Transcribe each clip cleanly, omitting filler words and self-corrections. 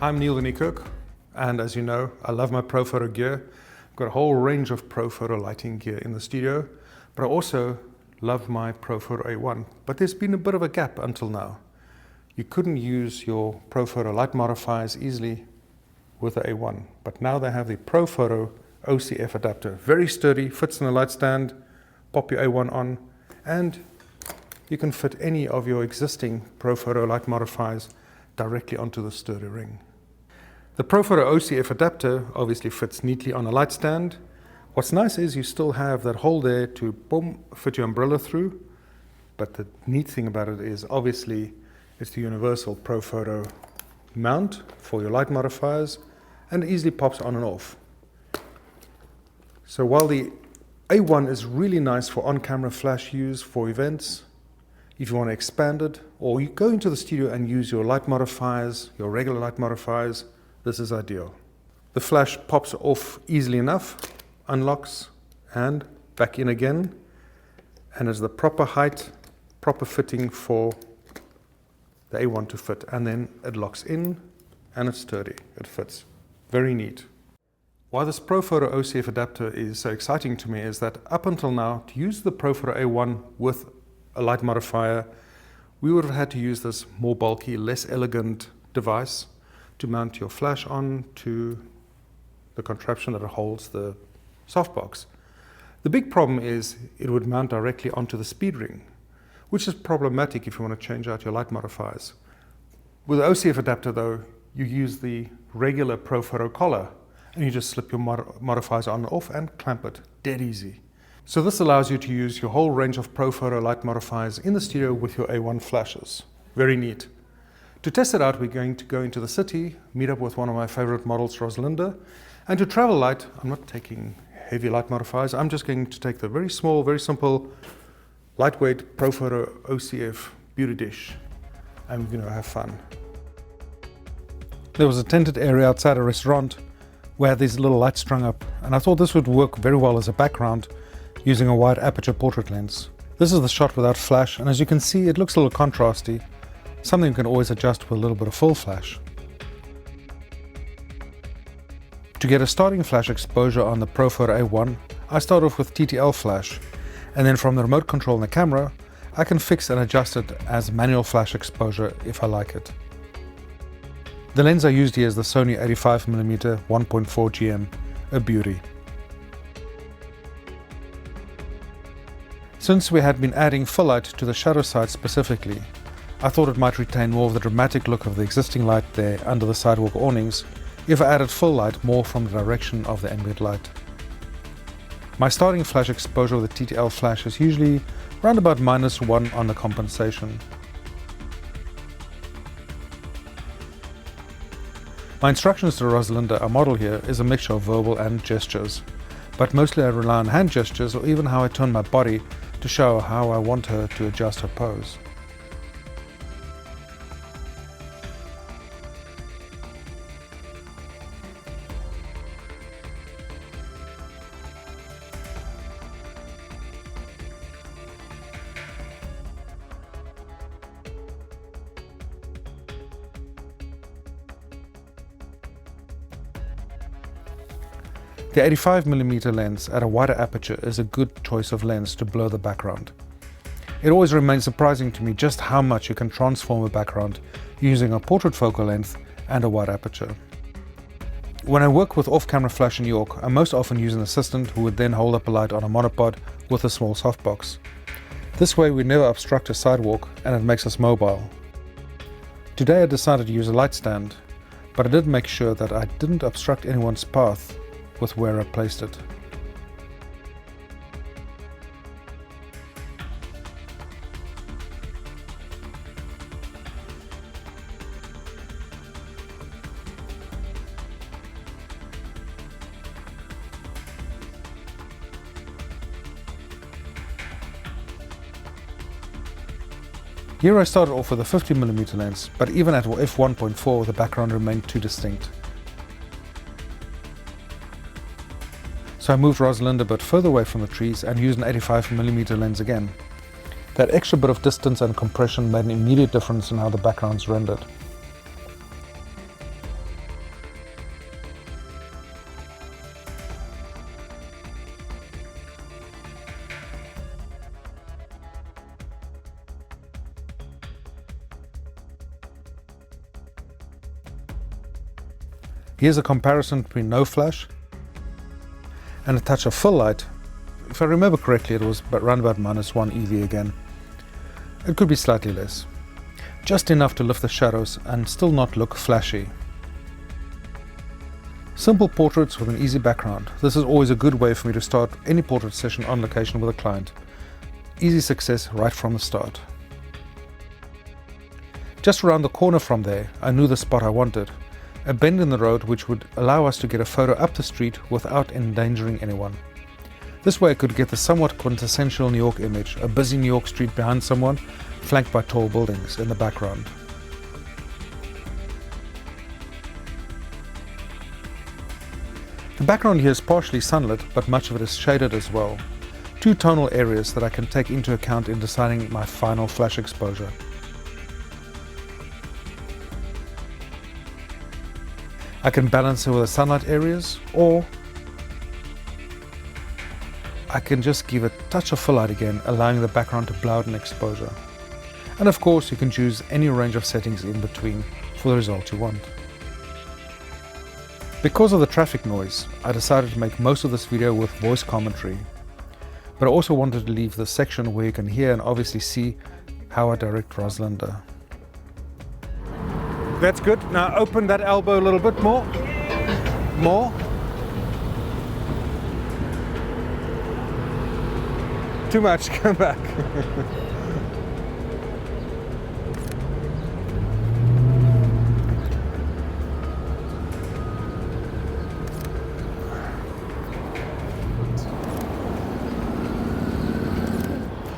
I'm Neil Kirk, and as you know, I love my Profoto gear. I've got a whole range of Profoto lighting gear in the studio, but I also love my Profoto A1. But there's been a bit of a gap until now. You couldn't use your Profoto light modifiers easily with the A1, but now they have the Profoto OCF adapter. Very sturdy, fits in a light stand, pop your A1 on, and you can fit any of your existing Profoto light modifiers directly onto the sturdy ring. The Profoto OCF adapter obviously fits neatly on a light stand. What's nice is you still have that hole there to fit your umbrella through, but the neat thing about it is obviously it's the universal Profoto mount for your light modifiers, and it easily pops on and off. So while the A1 is really nice for on-camera flash use for events, if you want to expand it, or you go into the studio and use your light modifiers, your regular light modifiers, this is ideal. The flash pops off easily enough, unlocks, and back in again, and is the proper height, proper fitting for the A1 to fit. And then it locks in, and it's sturdy. It fits. Very neat. Why this Profoto OCF adapter is so exciting to me is that up until now, to use the Profoto A1 with a light modifier, we would have had to use this more bulky, less elegant device to mount your flash on to the contraption that holds the softbox. The big problem is it would mount directly onto the speed ring, which is problematic if you want to change out your light modifiers. With the OCF adapter though, you use the regular Profoto collar and you just slip your modifiers on and off and clamp it. Dead easy. So this allows you to use your whole range of Profoto light modifiers in the studio with your A1 flashes. Very neat. To test it out, we're going to go into the city, meet up with one of my favorite models, Rosalinda, and to travel light, I'm not taking heavy light modifiers, I'm just going to take the very small, very simple, lightweight Profoto OCF beauty dish, and we're going to have fun. There was a tented area outside a restaurant where these little lights strung up, and I thought this would work very well as a background using a wide aperture portrait lens. This is the shot without flash, and as you can see, it looks a little contrasty, something you can always adjust with a little bit of full flash. To get a starting flash exposure on the Profoto A1, I start off with TTL flash, and then from the remote control in the camera, I can fix and adjust it as manual flash exposure if I like it. The lens I used here is the Sony 85mm 1.4 GM, a beauty. Since we had been adding full light to the shadow side specifically, I thought it might retain more of the dramatic look of the existing light there under the sidewalk awnings if I added full light more from the direction of the ambient light. My starting flash exposure with the TTL flash is usually around about -1 on the compensation. My instructions to Rosalinda, our model here, is a mixture of verbal and gestures, but mostly I rely on hand gestures or even how I turn my body to show how I want her to adjust her pose. The 85mm lens at a wider aperture is a good choice of lens to blur the background. It always remains surprising to me just how much you can transform a background using a portrait focal length and a wide aperture. When I work with off-camera flash in New York, I most often use an assistant who would then hold up a light on a monopod with a small softbox. This way we never obstruct a sidewalk and it makes us mobile. Today I decided to use a light stand, but I did make sure that I didn't obstruct anyone's path with where I placed it. Here I started off with a 50mm lens, but even at f1.4 the background remained too distinct. So I moved Rosalinda a bit further away from the trees and used an 85mm lens again. That extra bit of distance and compression made an immediate difference in how the background's rendered. Here's a comparison between no flash and a touch of fill light. If I remember correctly, it was around about -1 EV again. It could be slightly less. Just enough to lift the shadows and still not look flashy. Simple portraits with an easy background. This is always a good way for me to start any portrait session on location with a client. Easy success right from the start. Just around the corner from there, I knew the spot I wanted. A bend in the road which would allow us to get a photo up the street without endangering anyone. This way I could get the somewhat quintessential New York image, a busy New York street behind someone, flanked by tall buildings in the background. The background here is partially sunlit, but much of it is shaded as well. Two tonal areas that I can take into account in deciding my final flash exposure. I can balance it with the sunlight areas, or I can just give a touch of fill light again, allowing the background to blow out in exposure. And of course you can choose any range of settings in between for the result you want. Because of the traffic noise, I decided to make most of this video with voice commentary. But I also wanted to leave the section where you can hear and obviously see how I direct Rosalinda. That's good. Now open that elbow a little bit more. More. Too much, come back.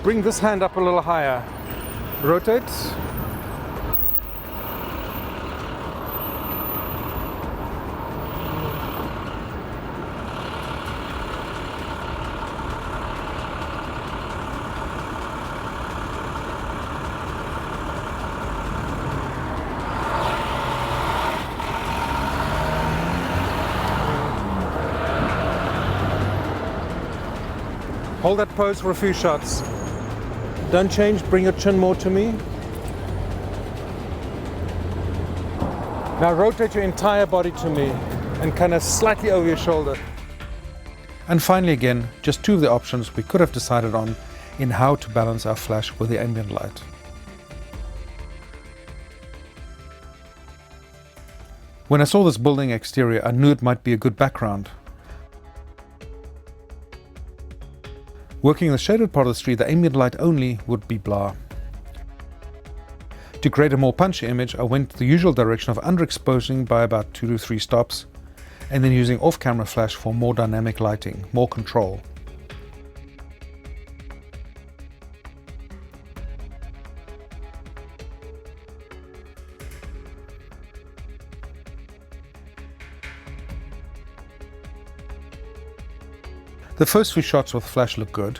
Bring this hand up a little higher. Rotate. Hold that pose for a few shots. Don't change, bring your chin more to me. Now rotate your entire body to me and kind of slightly over your shoulder. And finally again, just two of the options we could have decided on in how to balance our flash with the ambient light. When I saw this building exterior, I knew it might be a good background. Working in the shaded part of the street, the ambient light only would be blur. To create a more punchy image, I went the usual direction of underexposing by about 2 to 3 stops, and then using off-camera flash for more dynamic lighting, more control. The first few shots with flash looked good,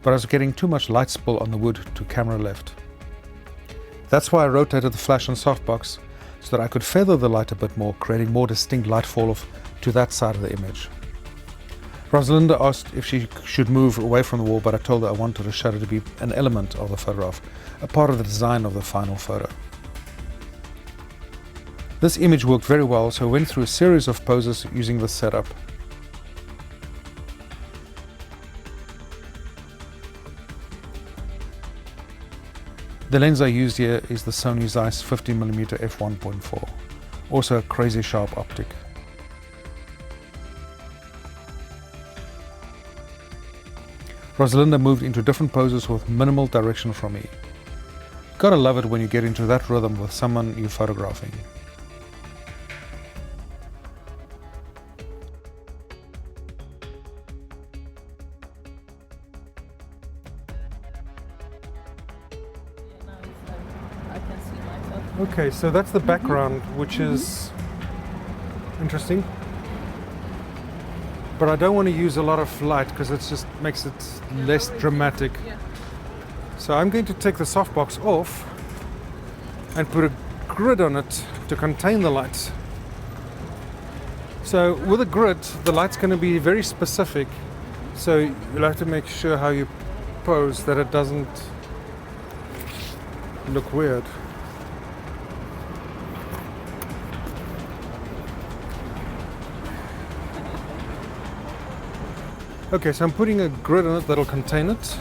but I was getting too much light spill on the wood to camera left. That's why I rotated the flash on softbox so that I could feather the light a bit more, creating more distinct light fall off to that side of the image. Rosalinda asked if she should move away from the wall, but I told her I wanted the shadow to be an element of the photograph, a part of the design of the final photo. This image worked very well, so I went through a series of poses using this setup. The lens I used here is the Sony Zeiss 50mm f1.4, also a crazy sharp optic. Rosalinda moved into different poses with minimal direction from me. Gotta love it when you get into that rhythm with someone you're photographing. Okay, so that's the background, which is interesting. But I don't want to use a lot of light because it just makes it less dramatic. So I'm going to take the softbox off and put a grid on it to contain the light. So with a grid, the light's going to be very specific. So you'll have to make sure how you pose that it doesn't look weird. Okay, so I'm putting a grid on it that'll contain it.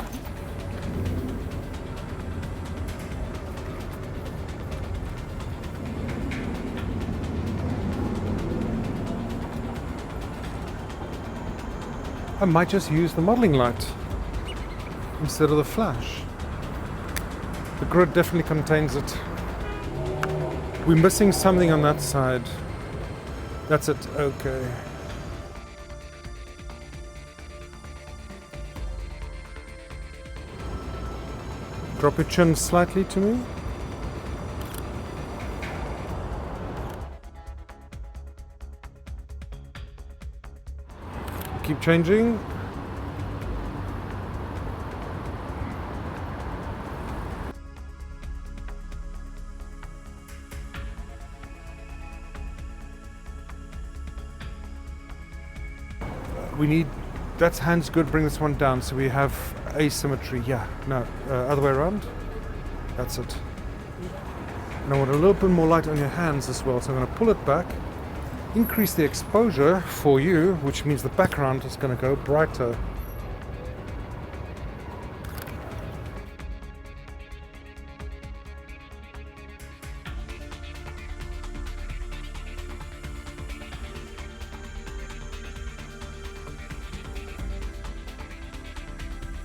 I might just use the modeling light instead of the flash. The grid definitely contains it. We're missing something on that side. That's it, okay. Drop your chin slightly to me. Keep changing. We need, that's hands good, bring this one down so we have asymmetry. Yeah, no, other way around. That's it. And I want a little bit more light on your hands as well, so I'm going to pull it back, increase the exposure for you, which means the background is going to go brighter.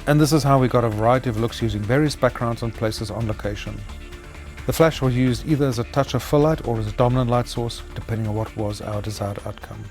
And this is how we got a variety of looks using various backgrounds and places on location. The flash was used either as a touch of fill light or as a dominant light source, depending on what was our desired outcome.